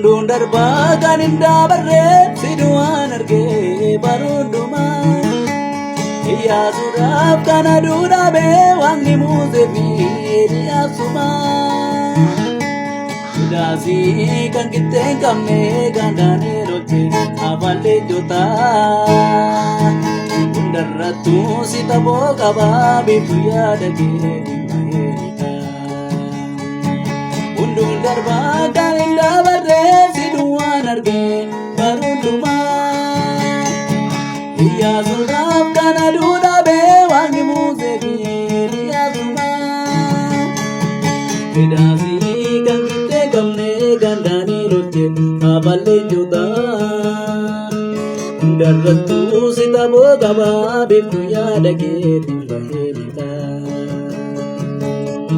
Hunduun darbaa kan hin dabarreessitu waan argee baruudhumaa. Iyyaasuudhaaf kan aduu dhaabee Waaqni Musee fi Eeliyaasumaa. Sidaasii kan qixxee hin qabne kan Daani'el hojjete afaan leencotaa. Hundarrattuu si taboo qabaa beektu yaada kee dhiibbaa. Hunduun darbaa kan hin dabarreessitu waan argee baruudhumaa. Iyyaasuudhaaf kan aduu dhaabee Waaqni Musee fi Eeliyaasumaa. Sidaasii kan qixxee hin qabne kan Daani'el hojjete afaan leencotaa. Hundarrattuu si taboo qabaa beektu yaada kee.